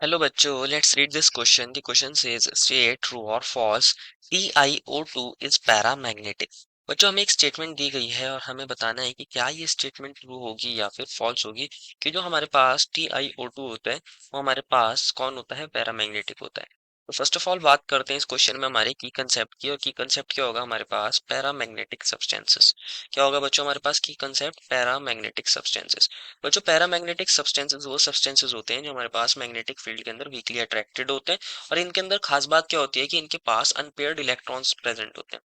Hello बच्चों, let's read this question. The question says state true और false TiO2 is paramagnetic. बच्चों, हमें एक स्टेटमेंट दी गई है और हमें बताना है कि क्या ये स्टेटमेंट ट्रू होगी या फिर फॉल्स होगी कि जो हमारे पास TiO2 होता है वो हमारे पास कौन होता है, पैरामैग्नेटिक होता है. तो फर्स्ट ऑफ ऑल बात करते हैं इस क्वेश्चन में हमारे की कंसेप्ट की. और की कंसेप्ट क्या होगा हमारे पास, पैरामैग्नेटिक सब्सटेंसेस. क्या होगा बच्चों हमारे पास की कंसेप्ट, पैरामैग्नेटिक सब्सटेंसेस. बच्चों, पैरामैग्नेटिक सब्सटेंसेस वो सब्सटेंसेस होते हैं जो हमारे पास मैग्नेटिक फील्ड के अंदर वीकली अट्रैक्टेड होते हैं. और इनके अंदर खास बात क्या होती है कि इनके पास अनपेयर्ड इलेक्ट्रॉन्स प्रेजेंट होते हैं.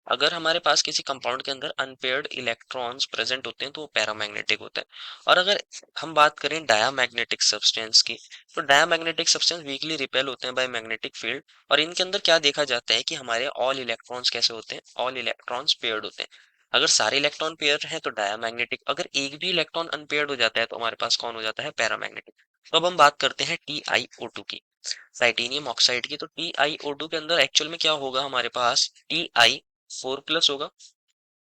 अगर हमारे पास किसी कंपाउंड के अंदर अनपेयर्ड इलेक्ट्रॉन्स प्रेजेंट होते हैं तो वो पैरामैग्नेटिक होता है. और अगर हम बात करें डायामैग्नेटिक सब्सटेंस की, तो डायामैग्नेटिक सब्सटेंस वीकली रिपेल होते हैं बाय मैग्नेटिक फील्ड. और इनके अंदर क्या देखा जाता है कि हमारे ऑल इलेक्ट्रॉन्स कैसे होते हैं, ऑल इलेक्ट्रॉन्स पेयर्ड होते हैं. अगर सारे इलेक्ट्रॉन पेयर हैं तो डायामैग्नेटिक, अगर एक भी इलेक्ट्रॉन अनपेयर्ड हो जाता है तो हमारे पास कौन हो जाता है, पैरामैग्नेटिक. तो अब हम बात करते हैं TiO2 की, टाइटेनियम ऑक्साइड की. तो TiO2 के अंदर एक्चुअल में क्या होगा हमारे पास, Ti4 प्लस होगा.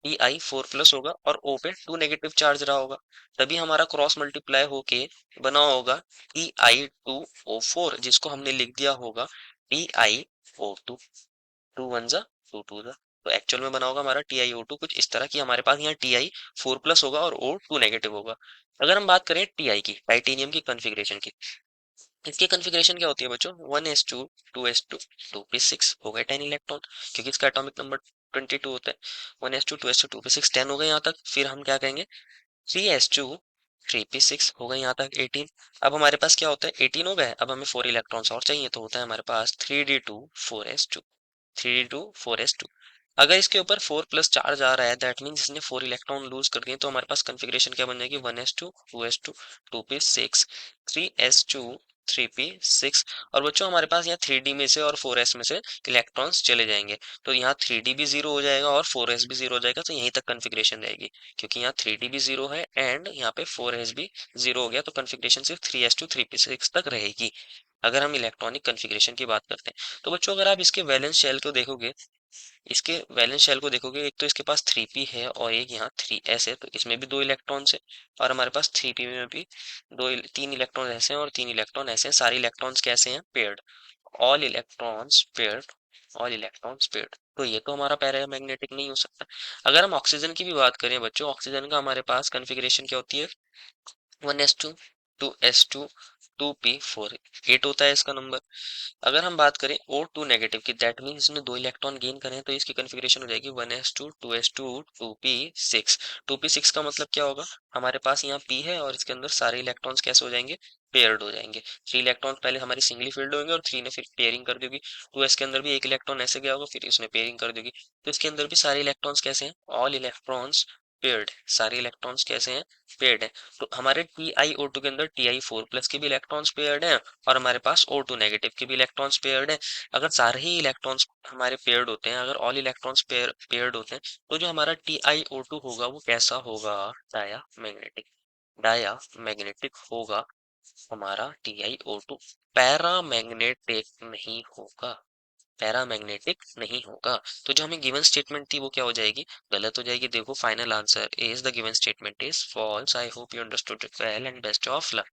Ti4 प्लस होगा और O पे 2 नेगेटिव चार्ज रहा होगा. तभी हमारा क्रॉस मल्टीप्लाई होके बना होगा Ti2O4, जिसको हमने लिख दिया होगा TiO2. टू वन जा टू जा. तो एक्चुअल में बना होगा हमारा TiO2 कुछ इस तरह की. हमारे पास यहाँ Ti4 प्लस होगा और O2 नेगेटिव होगा. अगर हम बात करें Ti की, टाइटेनियम की कॉन्फ़िगरेशन की, इसकी कॉन्फ़िगरेशन क्या होती है बच्चों, 1s2 2s2 2p6 हो गए 10 इलेक्ट्रॉन, क्योंकि इसका एटॉमिक नंबर 22 होता है. 1s2 2s2 2p6 10 हो गए यहाँ तक. फिर हम क्या कहेंगे, 3s2 3p6 हो गए यहाँ तक 18. अब हमारे पास क्या होता है, 18 हो गए. अब हमें 4 इलेक्ट्रॉन्स और चाहिए तो होता है हमारे पास 3d2 4s2 3d2 4s2. अगर इसके ऊपर 4 प्लस चार्ज आ रहा है दैट मीन्स इसने 4 इलेक्ट्रॉन लूज कर दिए. तो हमारे पास कॉन्फ़िगरेशन क्या बन जाएगी, 1s2 2s2 2p6 3s2 3p6. और बच्चों हमारे पास यहाँ 3d में से और 4s में से इलेक्ट्रॉन्स चले जाएंगे. तो यहाँ 3d भी जीरो हो जाएगा और 4s भी जीरो हो जाएगा. तो यहीं तक कॉन्फ़िगरेशन रहेगी, क्योंकि यहाँ 3d भी जीरो है एंड यहाँ पे 4s भी जीरो हो गया. तो कॉन्फ़िगरेशन सिर्फ 3s2 3p6 तक रहेगी अगर हम इलेक्ट्रॉनिक कॉन्फ़िगरेशन की बात करते हैं. तो बच्चों अगर आप इसके वैलेंस शेल को देखोगे, इसके वैलेंस शेल को देखोगे, एक तो इसके पास 3p है और एक यहाँ 3s है. तो इसमें भी 2 इलेक्ट्रॉन्स है. और हमारे पास 3p में भी 3 इलेक्ट्रॉन ऐसे हैं और 3 इलेक्ट्रॉन ऐसे हैं. सारे इलेक्ट्रॉन्स कैसे हैं, paired. All electrons paired, all electrons paired. तो ये तो हमारा पैरामैग्नेटिक नहीं हो सकता. अगर हम ऑक्सीजन की भी बात करें बच्चों, ऑक्सीजन का हमारे पास कॉन्फ़िगरेशन क्या होती है, 1s2 2s2 2p4 8 होता है इसका नंबर. अगर हम बात करें O2 नेगेटिव की, दैट मीन्स इसने 2 इलेक्ट्रॉन गेन करे हैं. तो इसकी कॉन्फ़िगरेशन हो जाएगी 1s2 2s2 2p6. 2p6 का मतलब क्या होगा, हमारे पास यहाँ p है और इसके अंदर सारे इलेक्ट्रॉन्स कैसे हो जाएंगे, पेयर्ड हो जाएंगे. 3 इलेक्ट्रॉन पहले हमारी सिंगली फील्ड होंगे और 3 ने फिर पेयरिंग कर देगी. 2s के अंदर भी एक इलेक्ट्रॉन ऐसे गया होगा, फिर इसने पेयरिंग कर देगी. तो इसके अंदर भी सारे इलेक्ट्रॉन्स कैसे हैं, ऑल इलेक्ट्रॉन्स पेयर्ड. सारे इलेक्ट्रॉन्स कैसे हैं, पेयर्ड है. तो हमारे TiO2 के अंदर Ti4 प्लस के भी इलेक्ट्रॉन्स पेयर्ड हैं और हमारे पास O2 नेगेटिव के भी इलेक्ट्रॉन्स पेयर्ड हैं. अगर सारे ही इलेक्ट्रॉन्स हमारे पेयर्ड होते हैं, अगर ऑल इलेक्ट्रॉन्स पेयर्ड होते हैं, तो जो हमारा TiO2 होगा वो कैसा होगा, डाया मैग्नेटिक. डाया मैग्नेटिक होगा हमारा TiO2. पैरामैग्नेटिक नहीं होगा, पैरामैग्नेटिक नहीं होगा. तो जो हमें गिवन स्टेटमेंट थी वो क्या हो जाएगी, गलत हो जाएगी. देखो final answer is the given statement is false. I hope you understood it well and best of luck.